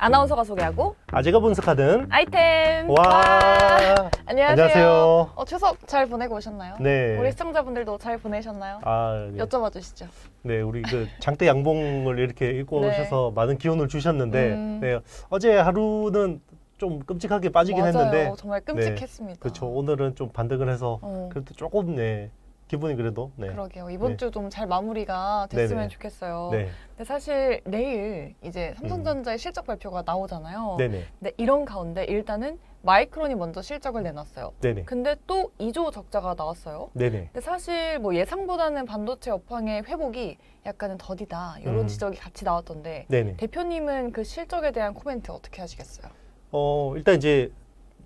아나운서가 소개하고 제가 분석하는 아이템. 와. 안녕하세요. 추석 잘 보내고 오셨나요? 네. 우리 시청자분들도 잘 보내셨나요? 네. 여쭤봐 주시죠. 네, 우리 그 장대 양봉을 이렇게 입고 네. 오셔서 많은 기운을 주셨는데 네, 어제 하루는 좀 끔찍하게 빠지긴 맞아요. 했는데 정말 끔찍했습니다. 그렇죠. 오늘은 좀 반등을 해서 그래도 조금 기분이 그래도 그러게요. 이번 네. 주 좀 잘 마무리가 됐으면 네네. 좋겠어요. 네. 근데 사실 내일 이제 삼성전자의 실적 발표가 나오잖아요. 네네. 근데 이런 가운데 일단은 마이크론이 먼저 실적을 내놨어요. 네네. 근데 또 2조 적자가 나왔어요. 네네. 근데 사실 뭐 예상보다는 반도체 업황의 회복이 약간은 더디다 이런 지적이 같이 나왔던데 네네. 대표님은 그 실적에 대한 코멘트 어떻게 하시겠어요? 일단 이제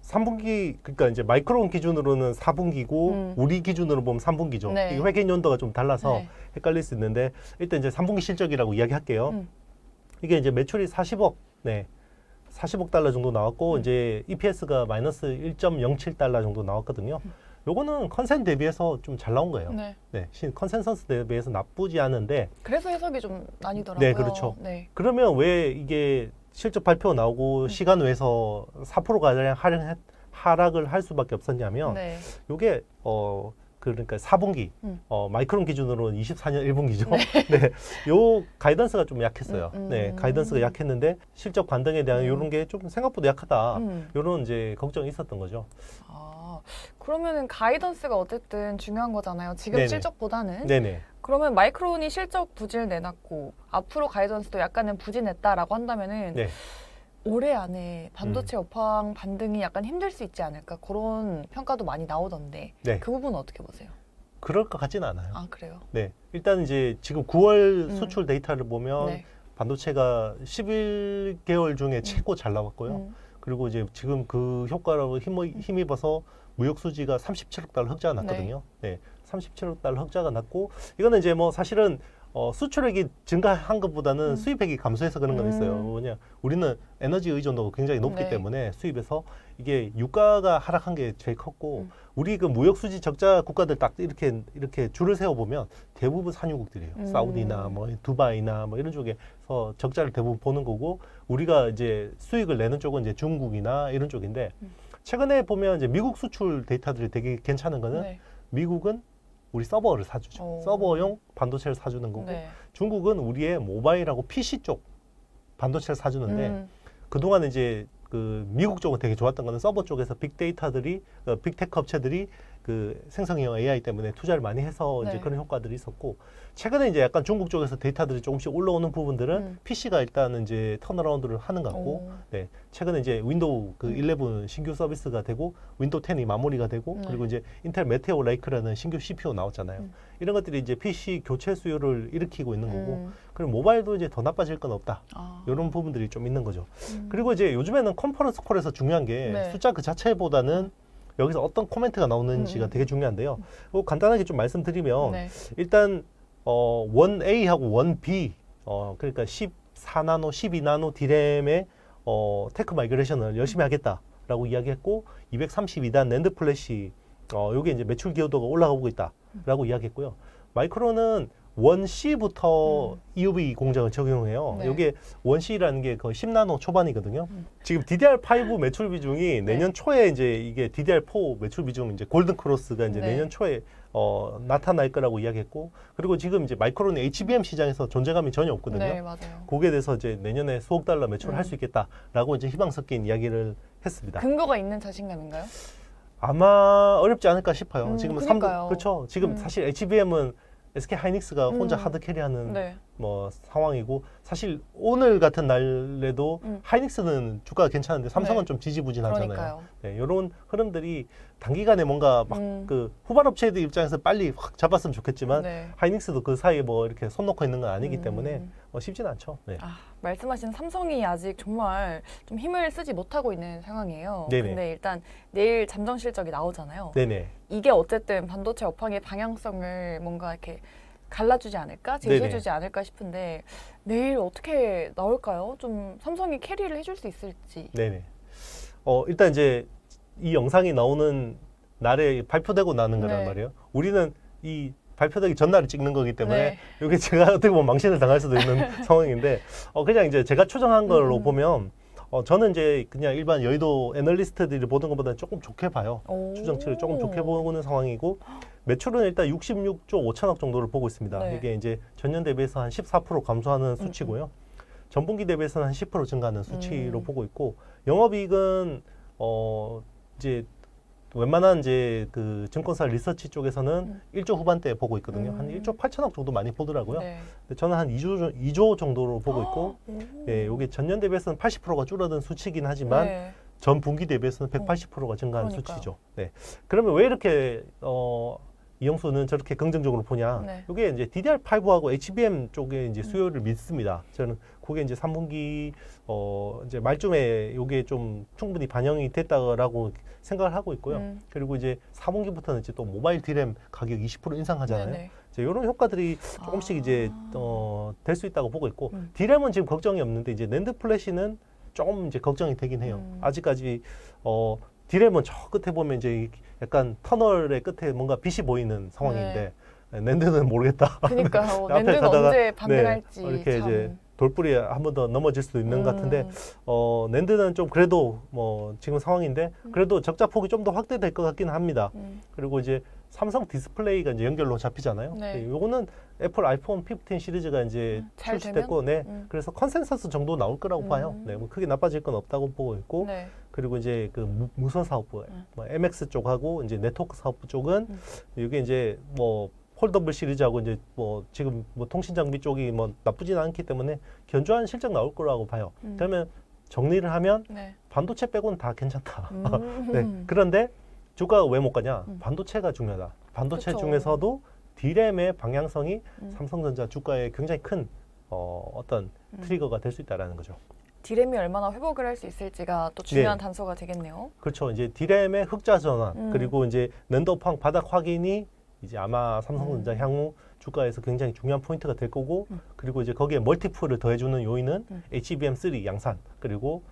3분기 그러니까 이제 마이크론 기준으로는 4분기고 우리 기준으로 보면 3분기죠. 네. 이 회계 연도가 좀 달라서 네. 헷갈릴 수 있는데 일단 이제 3분기 실적이라고 이야기할게요. 이게 이제 매출이 40억, 40억 달러 정도 나왔고 이제 EPS가 마이너스 1.07달러 정도 나왔거든요. 요거는 컨센 대비해서 좀 잘 나온 거예요. 네. 컨센서스 대비해서 나쁘지 않은데 그래서 해석이 좀 나뉘더라고요. 네, 그렇죠. 네. 그러면 왜 이게 실적 발표 나오고 시간 외에서 4%가량 하락을 할 수밖에 없었냐면 네. 요게 그러니까 4분기 마이크론 기준으로는 24년 1분기죠. 네. 요 가이던스가 좀 약했어요. 네. 가이던스가 약했는데 실적 반등에 대한 요런 게 좀 생각보다 약하다. 요런 이제 걱정이 있었던 거죠. 그러면은 가이던스가 어쨌든 중요한 거잖아요. 지금 네네. 실적보다는. 네네. 그러면 마이크론이 실적 부진을 내놨고 앞으로 가이던스도 약간은 부진했다라고 한다면은 네. 올해 안에 반도체 업황 반등이 약간 힘들 수 있지 않을까 그런 평가도 많이 나오던데 네. 그 부분은 어떻게 보세요? 그럴 것 같지는 않아요. 그래요? 네. 일단 이제 지금 9월 수출 데이터를 보면 네. 반도체가 11개월 중에 최고 잘 나왔고요. 그리고 이제 지금 그 효과로 힘입어서 무역 수지가 37억 달러 흑자가 났거든요. 네. 37억 달러 흑자가 났고 이거는 이제 뭐 사실은 수출액이 증가한 것보다는 수입액이 감소해서 그런 건 있어요. 뭐냐, 우리는 에너지 의존도가 굉장히 높기 네. 때문에 수입에서 이게 유가가 하락한 게 제일 컸고 우리 그 무역 수지 적자 국가들 딱 이렇게 줄을 세워 보면 대부분 산유국들이에요. 사우디나 뭐 두바이나 뭐 이런 쪽에서 적자를 대부분 보는 거고 우리가 이제 수익을 내는 쪽은 이제 중국이나 이런 쪽인데 최근에 보면 이제 미국 수출 데이터들이 되게 괜찮은 거는 미국은 우리 서버를 사주죠. 서버용 반도체를 사주는 거고 중국은 우리의 모바일하고 PC 쪽 반도체를 사주는데 그동안 이제 그 미국 쪽은 되게 좋았던 거는 서버 쪽에서 빅데이터들이 빅테크 업체들이 그 생성형 AI 때문에 투자를 많이 해서 이제 그런 효과들이 있었고 최근에 이제 약간 중국 쪽에서 데이터들이 조금씩 올라오는 부분들은 PC가 일단은 이제 턴어라운드를 하는 것 같고 최근에 이제 윈도우 그 11 신규 서비스가 되고 윈도우 10이 마무리가 되고 그리고 이제 인텔 메테오 레이크라는 신규 CPU 나왔잖아요. 이런 것들이 이제 PC 교체 수요를 일으키고 있는 거고 그리고 모바일도 이제 더 나빠질 건 없다. 이런 부분들이 좀 있는 거죠. 그리고 이제 요즘에는 컨퍼런스 콜에서 중요한 게 숫자 그 자체보다는 여기서 어떤 코멘트가 나오는지가 되게 중요한데요. 간단하게 좀 말씀드리면 일단 1A하고 1B 그러니까 14나노, 12나노 디램의 테크 마이그레이션을 열심히 하겠다라고 이야기했고 232단 낸드 플래시 요게 이제 매출 기여도가 올라가고 있다라고 이야기했고요. 마이크론은 1C부터 EUV 공정을 적용해요. 이게 1C라는 게 거의 10나노 초반이거든요. 지금 DDR5 매출 비중이 내년 초에 이제 이게 DDR4 매출 비중 이제 골든 크로스가 이제 내년 초에 나타날 거라고 이야기했고 그리고 지금 이제 마이크론이 HBM 시장에서 존재감이 전혀 없거든요. 네, 맞아요. 거기에 대해서 이제 내년에 수억 달러 매출을 할 수 있겠다라고 이제 희망 섞인 이야기를 했습니다. 근거가 있는 자신감인가요? 아마 어렵지 않을까 싶어요. 지금 그러니까요. 그렇죠. 지금 사실 HBM은 SK 하이닉스가 혼자 하드 캐리하는 뭐 상황이고 사실 오늘 같은 날에도 하이닉스는 주가가 괜찮은데 삼성은 좀 지지부진하잖아요. 그러니까요. 네, 이런 흐름들이 단기간에 뭔가 막 그 후발 업체들 입장에서 빨리 확 잡았으면 좋겠지만 하이닉스도 그 사이에 뭐 이렇게 손 놓고 있는 건 아니기 때문에 쉽진 않죠. 네. 말씀하신 삼성이 아직 정말 좀 힘을 쓰지 못하고 있는 상황이에요. 네네. 근데 일단 내일 잠정 실적이 나오잖아요. 네네. 이게 어쨌든 반도체 업황의 방향성을 뭔가 이렇게 갈라주지 않을까, 제시해주지 않을까 싶은데 내일 어떻게 나올까요? 좀 삼성이 캐리를 해줄 수 있을지. 네네. 일단 이제 이 영상이 나오는 날에 발표되고 나는 거란 말이에요. 우리는 이 발표되기 전날에 찍는 거기 때문에 이게 제가 어떻게 보면 망신을 당할 수도 있는 상황인데 그냥 이제 제가 추정한 걸로 보면 저는 이제 그냥 일반 여의도 애널리스트들이 보는 것보다는 조금 좋게 봐요. 오. 추정치를 조금 좋게 보는 상황이고 매출은 일단 66조 5천억 정도를 보고 있습니다. 네. 이게 이제 전년 대비해서 한 14% 감소하는 수치고요. 전분기 대비해서는 한 10% 증가하는 수치로 보고 있고 영업이익은 이제 웬만한 이제 그 증권사 리서치 쪽에서는 1조 후반대에 보고 있거든요. 한 1조 8천억 정도 많이 보더라고요. 네. 근데 저는 한 2조 정도로 보고 있고 오. 예, 이게 전년 대비해서는 80%가 줄어든 수치긴 하지만 네. 전 분기 대비해서는 180%가 증가한 그러니까요. 수치죠. 네. 그러면 왜 이렇게 이영수는 저렇게 긍정적으로 보냐? 네. 이게 이제 DDR5하고 HBM 쪽에 이제 수요를 믿습니다. 저는 그게 이제 3분기 이제 말쯤에 이게 좀 충분히 반영이 됐다라고 생각을 하고 있고요. 그리고 이제 4분기부터는 이제 또 모바일 D램 가격 20% 인상하잖아요. 네네. 이제 이런 효과들이 조금씩 이제 될 수 있다고 보고 있고 D램은 지금 걱정이 없는데 이제 낸드 플래시는 조금 이제 걱정이 되긴 해요. 아직까지 D램은 저 끝에 보면 이제 약간 터널의 끝에 뭔가 빛이 보이는 상황인데 낸드는 모르겠다. 그러니까요. 앞에 낸드는 가다가, 언제 반등할지 이렇게 참. 이제 돌뿌리에 한 번 더 넘어질 수도 있는 것 같은데 낸드는 좀 그래도 뭐 지금 상황인데 그래도 적자 폭이 좀 더 확대될 것 같기는 합니다. 그리고 이제 삼성 디스플레이가 이제 연결로 잡히잖아요. 네. 요거는 애플 아이폰 15 시리즈가 이제 잘 출시됐고, 네. 그래서 컨센서스 정도 나올 거라고 봐요. 네, 뭐 크게 나빠질 건 없다고 보고 있고, 네. 그리고 이제 그 무선 사업부, 뭐 MX 쪽하고 이제 네트워크 사업부 쪽은 이게 이제 뭐 폴더블 시리즈하고 이제 뭐 지금 뭐 통신 장비 쪽이 뭐 나쁘진 않기 때문에 견조한 실적 나올 거라고 봐요. 그러면 정리를 하면 네. 반도체 빼고는 다 괜찮다. 네. 그런데 주가가 왜 못 가냐? 반도체가 중요하다. 반도체 그쵸. 중에서도 D램의 방향성이 삼성전자 주가에 굉장히 큰 어떤 트리거가 될 수 있다라는 거죠. D램이 얼마나 회복을 할 수 있을지가 또 중요한 단서가 되겠네요. 그렇죠. 이제 D램의 흑자 전환 그리고 이제 낸드 업황 바닥 확인이 이제 아마 삼성전자 향후 주가에서 굉장히 중요한 포인트가 될 거고 그리고 이제 거기에 멀티플을 더해주는 요인은 HBM3 양산 그리고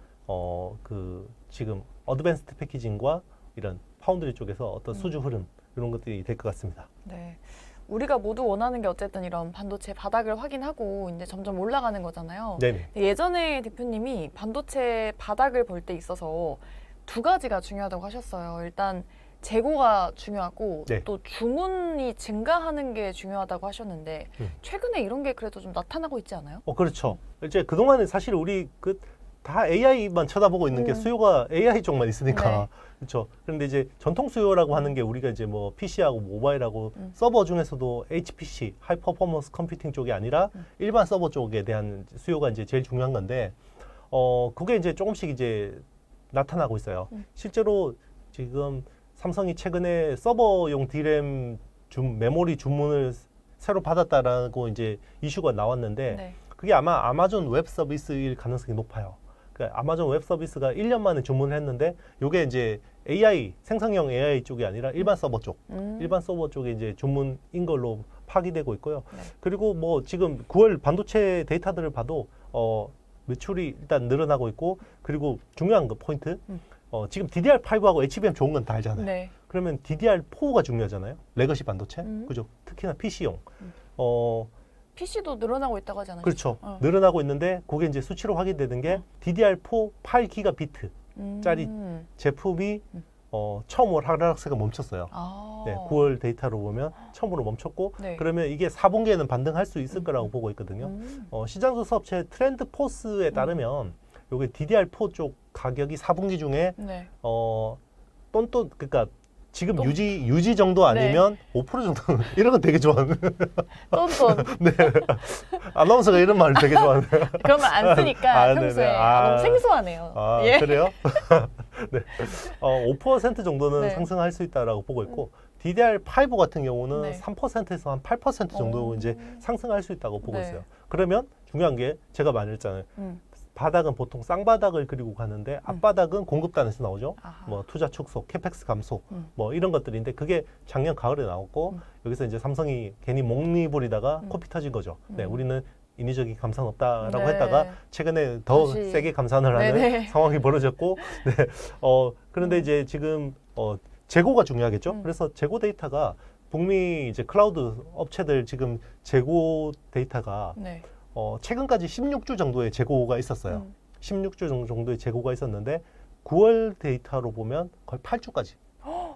그 지금 어드밴스드 패키징과 이런 파운드리 쪽에서 어떤 수주 흐름 이런 것들이 될 것 같습니다. 네. 우리가 모두 원하는 게 어쨌든 이런 반도체 바닥을 확인하고 이제 점점 올라가는 거잖아요. 네네. 예전에 대표님이 반도체 바닥을 볼 때 있어서 두 가지가 중요하다고 하셨어요. 일단 재고가 중요하고 네. 또 주문이 증가하는 게 중요하다고 하셨는데 최근에 이런 게 그래도 좀 나타나고 있지 않아요? 그렇죠. 이제 그동안은 사실 우리 다 AI만 쳐다보고 있는 게 수요가 AI 쪽만 있으니까. 네. 그렇죠. 그런데 이제 전통 수요라고 하는 게 우리가 이제 뭐 PC하고 모바일하고 서버 중에서도 HPC, 하이 퍼포먼스 컴퓨팅 쪽이 아니라 일반 서버 쪽에 대한 수요가 이제 제일 중요한 건데, 그게 이제 조금씩 이제 나타나고 있어요. 실제로 지금 삼성이 최근에 서버용 D램 메모리 주문을 새로 받았다라고 이제 이슈가 나왔는데, 네. 그게 아마 아마존 웹 서비스일 가능성이 높아요. 그러니까 아마존 웹 서비스가 1년 만에 주문을 했는데 요게 이제 AI 생성형 AI 쪽이 아니라 일반 서버 쪽, 일반 서버 쪽에 이제 주문인 걸로 파기되고 있고요. 네. 그리고 뭐 지금 9월 반도체 데이터들을 봐도 매출이 일단 늘어나고 있고 그리고 중요한 거 포인트 지금 DDR5하고 HBM 좋은 건 다 알잖아요. 네. 그러면 DDR4가 중요하잖아요. 레거시 반도체, 그죠? 특히나 PC용. PC도 늘어나고 있다고 하지 않았어요? 그렇죠. 늘어나고 있는데 그게 이제 수치로 확인되는 게 DDR4 8기가비트 짜리 제품이 처음으로 하락세가 멈췄어요. 아. 네, 9월 데이터로 보면 처음으로 멈췄고 네. 그러면 이게 4분기에는 반등할 수 있을 거라고 보고 있거든요. 시장 조사 업체 트렌드 포스에 따르면 요게 DDR4 쪽 가격이 4분기 중에 네. 똔똔 그러니까 지금 유지 정도 아니면 5% 정도 이런 건 되게 좋아하는. 똔똔. 네. 아나운서가 이런 말을 되게 좋아하네요. 그러면 안 쓰니까 네네. 평소에 너무 생소하네요. 예. 그래요? 네. 5% 정도는 네. 상승할 수 있다라고 보고 있고 DDR5 같은 경우는 네. 3%에서 한 8% 정도 오. 이제 상승할 수 있다고 보고 네. 있어요. 그러면 중요한 게 제가 말했잖아요. 바닥은 보통 쌍바닥을 그리고 가는데 앞바닥은 공급단에서 나오죠. 아하. 뭐 투자 축소, 캐펙스 감소, 뭐 이런 것들인데 그게 작년 가을에 나왔고 여기서 이제 삼성이 괜히 목리부리다가 코피 터진 거죠. 네, 우리는 인위적인 감산 없다라고 네. 했다가 최근에 더 다시. 세게 감산을 하는 네네. 상황이 벌어졌고, 네, 그런데 이제 지금 재고가 중요하겠죠. 그래서 재고 데이터가 북미 이제 클라우드 업체들 지금 재고 데이터가 네. 최근까지 16주 정도의 재고가 있었어요. 16주 정도의 재고가 있었는데 9월 데이터로 보면 거의 8주까지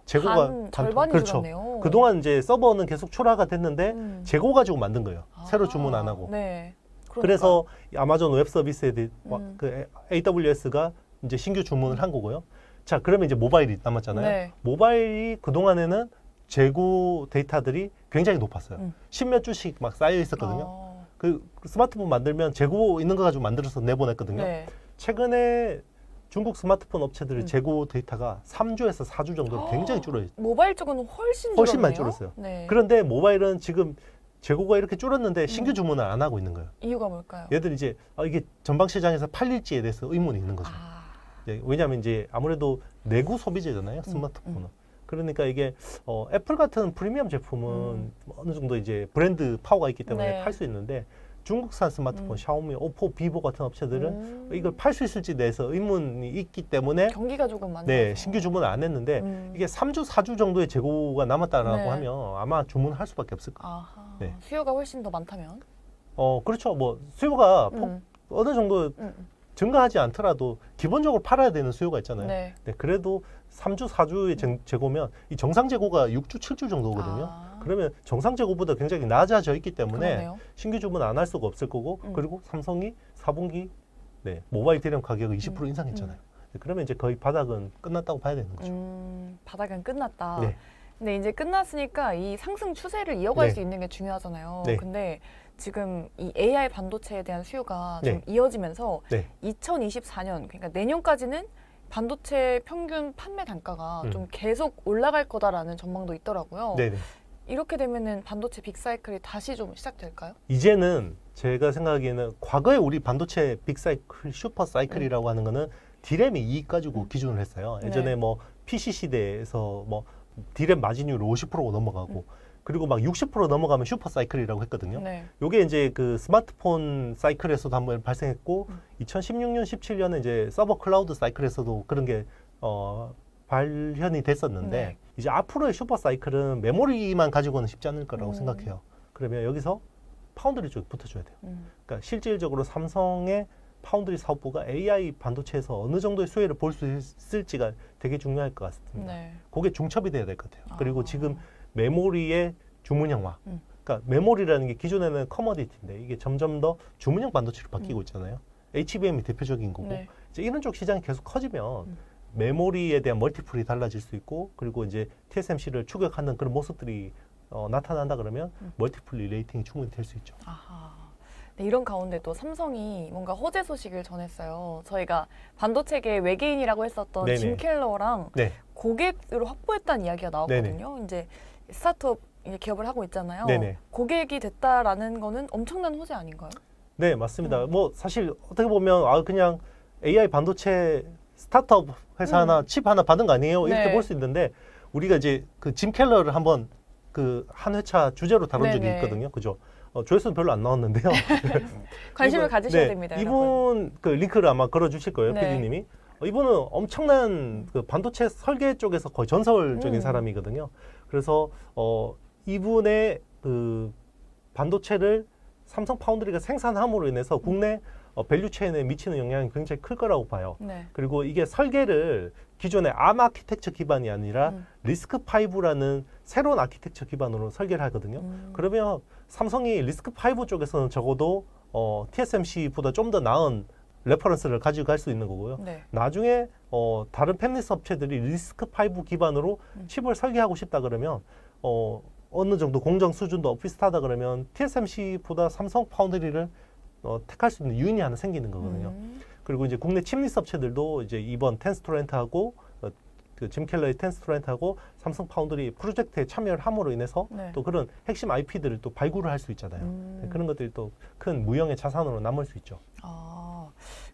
재고가 절반이 그렇죠. 줄었네요. 그동안 이제 서버는 계속 초라가 됐는데 재고 가지고 만든 거예요. 새로 아, 주문 안 하고. 네. 그래서 아마존 웹 서비스에 음. AWS가 이제 신규 주문을 한 거고요. 자, 그러면 이제 모바일이 남았잖아요. 네. 모바일이 그동안에는 재고 데이터들이 굉장히 높았어요. 10몇 주씩 막 쌓여 있었거든요. 그 스마트폰 만들면 재고 있는 거 가지고 만들어서 내보냈거든요. 네. 최근에 중국 스마트폰 업체들의 재고 데이터가 3주에서 4주 정도로 굉장히 줄어요. 모바일 쪽은 훨씬 많이 줄었네요. 줄었어요. 네. 그런데 모바일은 지금 재고가 이렇게 줄었는데 신규 주문을 안 하고 있는 거예요. 이유가 뭘까요? 얘들이 이제 이게 전방 시장에서 팔릴지에 대해서 의문이 있는 거죠. 네, 왜냐하면 이제 아무래도 내구 소비재잖아요, 스마트폰은. 그러니까 이게 애플 같은 프리미엄 제품은 어느 정도 이제 브랜드 파워가 있기 때문에 네. 팔 수 있는데 중국산 스마트폰, 샤오미, 오포, 비보 같은 업체들은 이걸 팔 수 있을지 대해서 의문이 있기 때문에 경기가 조금 많아서. 네, 신규 주문을 안 했는데 이게 3주, 4주 정도의 재고가 남았다라고 네. 하면 아마 주문할 수밖에 없을 거예요. 아하. 네. 수요가 훨씬 더 많다면? 그렇죠. 뭐 수요가 어느 정도 음. 증가하지 않더라도 기본적으로 팔아야 되는 수요가 있잖아요. 네. 네, 그래도 3주, 4주의 재고면 이 정상 재고가 6주, 7주 정도거든요. 그러면 정상 재고보다 굉장히 낮아져 있기 때문에 그러네요. 신규 주문 안 할 수가 없을 거고 그리고 삼성이 4분기 모바일 대량 가격을 20% 인상했잖아요. 네, 그러면 이제 거의 바닥은 끝났다고 봐야 되는 거죠. 바닥은 끝났다. 네. 근데 이제 끝났으니까 이 상승 추세를 이어갈 네. 수 있는 게 중요하잖아요. 네. 근데 지금 이 AI 반도체에 대한 수요가 좀 네. 이어지면서 네. 2024년, 그러니까 내년까지는 반도체 평균 판매 단가가 좀 계속 올라갈 거다라는 전망도 있더라고요. 네네. 이렇게 되면은 반도체 빅사이클이 다시 좀 시작될까요? 이제는 제가 생각하기에는 과거에 우리 반도체 빅사이클, 슈퍼사이클이라고 하는 거는 디램이 이익 가지고 기준을 했어요. 예전에 네. 뭐 PC 시대에서 뭐 디램 마진율 50%가 넘어가고 그리고 막 60% 넘어가면 슈퍼사이클이라고 했거든요. 네. 요게 이제 그 스마트폰 사이클에서도 한번 발생했고 2016년, 17년에 이제 서버 클라우드 사이클에서도 그런 게 발현이 됐었는데 네. 이제 앞으로의 슈퍼사이클은 메모리만 가지고는 쉽지 않을 거라고 생각해요. 그러면 여기서 파운드리 쪽에 붙어줘야 돼요. 그러니까 실질적으로 삼성의 파운드리 사업부가 AI 반도체에서 어느 정도의 수혜를 볼 수 있을지가 되게 중요할 것 같습니다. 네. 그게 중첩이 돼야 될 것 같아요. 그리고 지금 메모리의 주문형화. 그러니까 메모리라는 게 기존에는 커머디티인데 이게 점점 더 주문형 반도체로 바뀌고 있잖아요. HBM이 대표적인 거고 네. 이제 이런 쪽 시장이 계속 커지면 메모리에 대한 멀티플이 달라질 수 있고 그리고 이제 TSMC를 추격하는 그런 모습들이 나타난다 그러면 멀티플 리레이팅이 충분히 될 수 있죠. 아하. 네, 이런 가운데 또 삼성이 뭔가 호재 소식을 전했어요. 저희가 반도체계 외계인이라고 했었던 네네. 짐 켈러랑 네. 고객을 확보했다는 이야기가 나왔거든요. 이제 스타트업 기업을 하고 있잖아요. 네네. 고객이 됐다라는 거는 엄청난 호재 아닌가요? 네, 맞습니다. 뭐 사실 어떻게 보면 그냥 AI 반도체 스타트업 회사 하나 칩 하나 받은 거 아니에요? 이렇게 네. 볼 수 있는데 우리가 이제 그 짐 켈러를 한번 그 한 회차 주제로 다룬 적이 네네. 있거든요. 그죠? 조회수는 별로 안 나왔는데요. 관심을 가지셔야 네, 됩니다, 여러분. 이분 그 링크를 아마 걸어 주실 거예요, 네. PD님이. 이분은 엄청난 그 반도체 설계 쪽에서 거의 전설적인 사람이거든요. 그래서 이분의 그 반도체를 삼성 파운드리가 생산함으로 인해서 국내 밸류 체인에 미치는 영향이 굉장히 클 거라고 봐요. 네. 그리고 이게 설계를 기존의 ARM 아키텍처 기반이 아니라 리스크5라는 새로운 아키텍처 기반으로 설계를 하거든요. 그러면 삼성이 리스크5 쪽에서는 적어도 TSMC보다 좀 더 나은 레퍼런스를 가지고 갈 수 있는 거고요. 네. 나중에 다른 팹리스 업체들이 리스크5 기반으로 칩을 설계하고 싶다 그러면 어느 정도 공정 수준도 비슷하다 그러면 TSMC보다 삼성 파운드리를 택할 수 있는 유인이 하나 생기는 거거든요. 그리고 이제 국내 칩리스 업체들도 이제 이번 텐스토렌트하고 그 짐 켈러의 텐스토렌트하고 삼성 파운드리 프로젝트에 참여를 함으로 인해서 네. 또 그런 핵심 IP들을 또 발굴을 할 수 있잖아요. 네, 그런 것들이 또 큰 무형의 자산으로 남을 수 있죠. 아,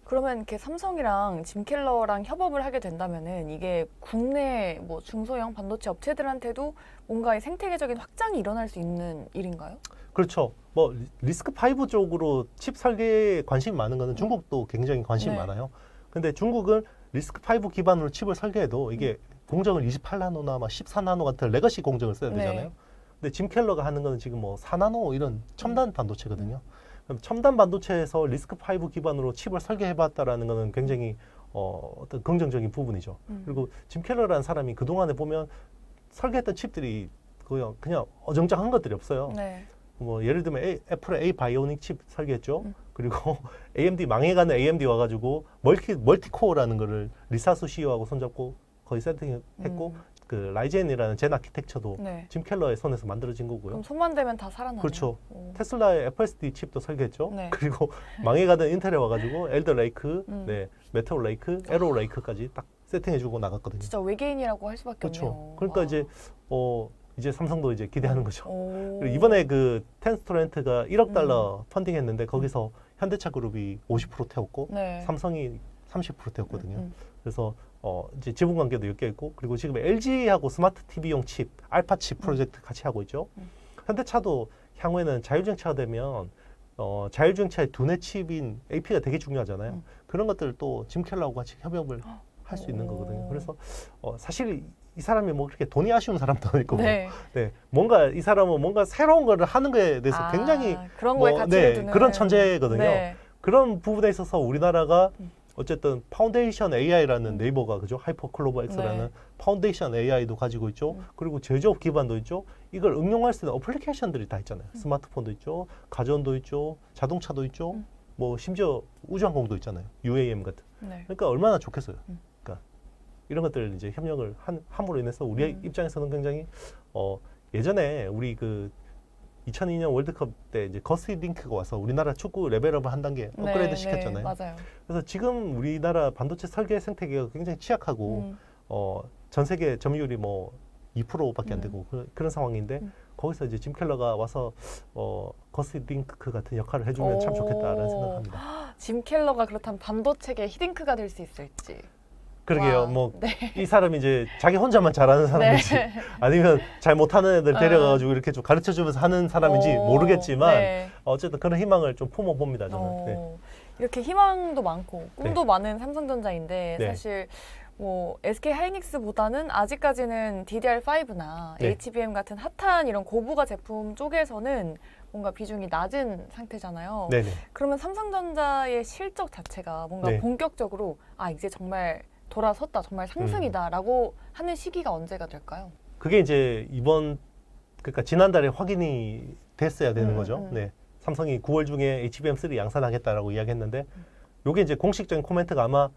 그러면 이렇게 삼성이랑 짐 켈러랑 협업을 하게 된다면은 이게 국내 뭐 중소형 반도체 업체들한테도 뭔가 생태계적인 확장이 일어날 수 있는 일인가요? 그렇죠. 뭐 리스크5 쪽으로 칩 설계에 관심이 많은 거는 중국도 굉장히 관심이 네. 많아요. 근데 중국은 리스크5 기반으로 칩을 설계해도 이게 공정을 28나노나 막 14나노 같은 레거시 공정을 써야 되잖아요. 네. 근데 짐 켈러가 하는 거는 지금 뭐 4나노 이런 첨단 반도체거든요. 그럼 첨단 반도체에서 리스크5 기반으로 칩을 설계해봤다라는 것은 굉장히 어떤 긍정적인 부분이죠. 그리고 짐 켈러라는 사람이 그동안에 보면 설계했던 칩들이 그냥 어정쩡한 것들이 없어요. 네. 뭐 예를 들면 애플의 A 바이오닉 칩 설계했죠. 그리고 AMD 망해가는 AMD 와가지고 멀티코어라는 거를 리사수 CEO하고 손잡고 거의 세팅했고 그 라이젠이라는 젠 아키텍처도 네. 짐 켈러의 손에서 만들어진 거고요. 그럼 손만 대면 다 살아나네요. 그렇죠. 오. 테슬라의 FSD 칩도 설계했죠. 네. 그리고 망해가던 인텔에 와가지고 엘더 레이크, 네, 메테오 레이크, 에로 레이크까지 딱 세팅해주고 나갔거든요. 진짜 외계인이라고 할 수밖에 그렇죠. 없네요. 그러니까 와. 이제 삼성도 이제 기대하는 거죠. 오. 그리고 이번에 그 텐스토렌트가 1억 달러 펀딩했는데 거기서 현대차 그룹이 50% 태웠고 네. 삼성이 30% 태웠거든요. 그래서 이제 지분 관계도 엮여 있고 그리고 지금 LG하고 스마트 TV용 칩, 알파 칩 프로젝트 같이 하고 있죠. 현대차도 향후에는 자율주행차가 되면 자율주행차의 두뇌 칩인 AP가 되게 중요하잖아요. 그런 것들을 또 짐 켈러하고 같이 협업을 할 수 있는 거거든요. 그래서 사실 이 사람이 뭐 그렇게 돈이 아쉬운 사람도 아니고 네. 네, 뭔가 이 사람은 뭔가 새로운 거를 하는 거에 대해서 굉장히 그런 거에 가치를 두는 그런 천재거든요. 네. 그런 부분에 있어서 우리나라가 어쨌든 파운데이션 AI라는 네이버가 그죠? 하이퍼 클로버 X라는 네. 파운데이션 AI도 가지고 있죠. 그리고 제조업 기반도 있죠. 이걸 응용할 수 있는 어플리케이션들이 다 있잖아요. 스마트폰도 있죠. 가전도 있죠. 자동차도 있죠. 뭐 심지어 우주항공도 있잖아요. UAM 같은. 네. 그러니까 얼마나 좋겠어요. 그러니까 이런 것들 이제 협력을 함으로 인해서 우리 입장에서는 굉장히 예전에 우리 그 2002년 월드컵 때 이제 거스리 링크가 와서 우리나라 축구 레벨업을 한 단계 업그레이드 네, 시켰잖아요. 네, 맞아요. 그래서 지금 우리나라 반도체 설계 생태계가 굉장히 취약하고 전 세계 점유율이 뭐 2%밖에 안 되고 그런 상황인데 거기서 이제 짐 켈러가 와서 거스리 링크 같은 역할을 해주면 참 좋겠다라는 생각합니다. 짐 켈러가 그렇다면 반도체계 히딩크가 될 수 있을지. 그러게요. 와, 뭐 네. 이 사람이 이제 자기 혼자만 잘하는 사람인지 아니면 잘 못하는 애들 데려가가지고 이렇게 좀 가르쳐주면서 하는 사람인지 모르겠지만 네. 어쨌든 그런 희망을 좀 품어봅니다. 저는. 네. 이렇게 희망도 많고 꿈도 많은 삼성전자인데 네. 사실 뭐 SK 하이닉스보다는 아직까지는 DDR5나 네. HBM 같은 핫한 이런 고부가 제품 쪽에서는 뭔가 비중이 낮은 상태잖아요. 네네. 그러면 삼성전자의 실적 자체가 뭔가 네. 본격적으로 이제 정말 돌아섰다, 정말 상승이다라고 하는 시기가 언제가 될까요? 그게 이제 그러니까 지난달에 확인이 됐어야 되는 거죠. 네. 삼성이 9월 중에 HBM3 양산하겠다라고 이야기했는데 요게 이제 공식적인 코멘트가 아마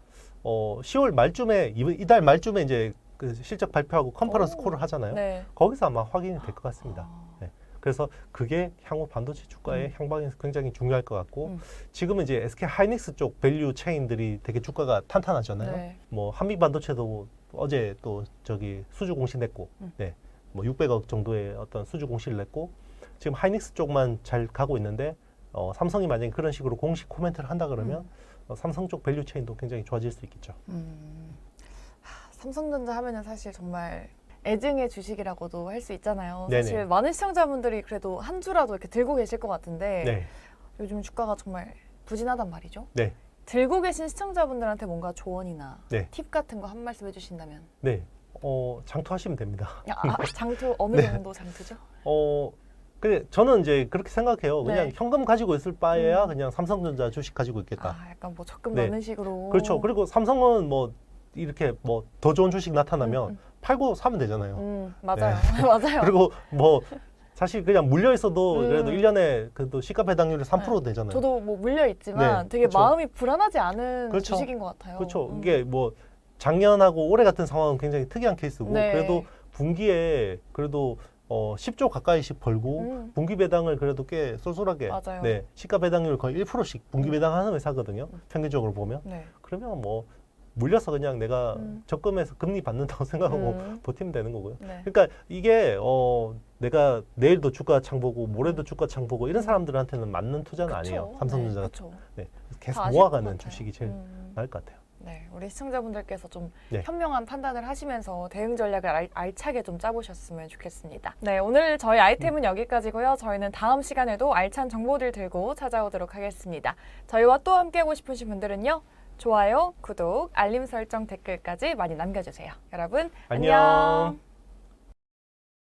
10월 말쯤에 이달 말쯤에 이제 그 실적 발표하고 컨퍼런스 콜을 하잖아요. 네. 거기서 아마 확인이 될 것 같습니다. 네. 그래서 그게 향후 반도체 주가의 향방에서 굉장히 중요할 것 같고 지금은 이제 SK 하이닉스 쪽 밸류 체인들이 되게 주가가 탄탄하잖아요. 네. 뭐 한미 반도체도 어제 또 수주 공시 냈고, 네, 뭐 600억 정도의 어떤 수주 공시를 냈고 지금 하이닉스 쪽만 잘 가고 있는데 삼성이 만약에 그런 식으로 공식 코멘트를 한다 그러면 삼성 쪽 밸류 체인도 굉장히 좋아질 수 있겠죠. 삼성전자 하면은 사실 정말 애증의 주식이라고도 할 수 있잖아요. 네네. 사실 많은 시청자분들이 그래도 한 주라도 이렇게 들고 계실 것 같은데 네, 요즘 주가가 정말 부진하단 말이죠. 네, 들고 계신 시청자분들한테 뭔가 조언이나 네, 팁 같은 거 한 말씀 해주신다면. 네. 장투하시면 됩니다. 장투 어느 네. 정도 장투죠? 근데 저는 이제 그렇게 생각해요. 그냥 네. 현금 가지고 있을 바에야 그냥 삼성전자 주식 가지고 있겠다. 약간 뭐 적금 네. 넣는 식으로. 그렇죠. 그리고 삼성은 뭐 이렇게 뭐 더 좋은 주식 나타나면 팔고 사면 되잖아요. 맞아요. 맞아요. 그리고 뭐 사실 그냥 물려 있어도 그래도 1년에 그래도 시가 배당률이 3% 되잖아요. 저도 뭐 물려 있지만 네, 되게 그렇죠. 마음이 불안하지 않은 그렇죠. 주식인 것 같아요. 그렇죠. 이게 뭐 작년하고 올해 같은 상황은 굉장히 특이한 케이스고 네. 그래도 분기에 그래도 10조 가까이씩 벌고 분기 배당을 그래도 꽤 쏠쏠하게 맞아요. 네, 시가 배당률 거의 1%씩 분기 배당하는 회사거든요. 평균적으로 보면. 네. 그러면 뭐 물려서 그냥 내가 적금해서 금리 받는다고 생각하고 버티면 되는 거고요. 네. 그러니까 이게 내가 내일도 주가 창 보고 모레도 주가 창 보고 이런 사람들한테는 맞는 투자는 아니에요. 삼성전자 같은. 그쵸. 네. 계속 다 아실 모아가는 것 같아요. 주식이 제일 나을 것 같아요. 네, 우리 시청자분들께서 좀 네. 현명한 판단을 하시면서 대응 전략을 알차게 좀 짜보셨으면 좋겠습니다. 네, 오늘 저희 아이템은 여기까지고요. 저희는 다음 시간에도 알찬 정보들 들고 찾아오도록 하겠습니다. 저희와 또 함께하고 싶으신 분들은요. 좋아요, 구독, 알림 설정, 댓글까지 많이 남겨주세요. 여러분, 안녕.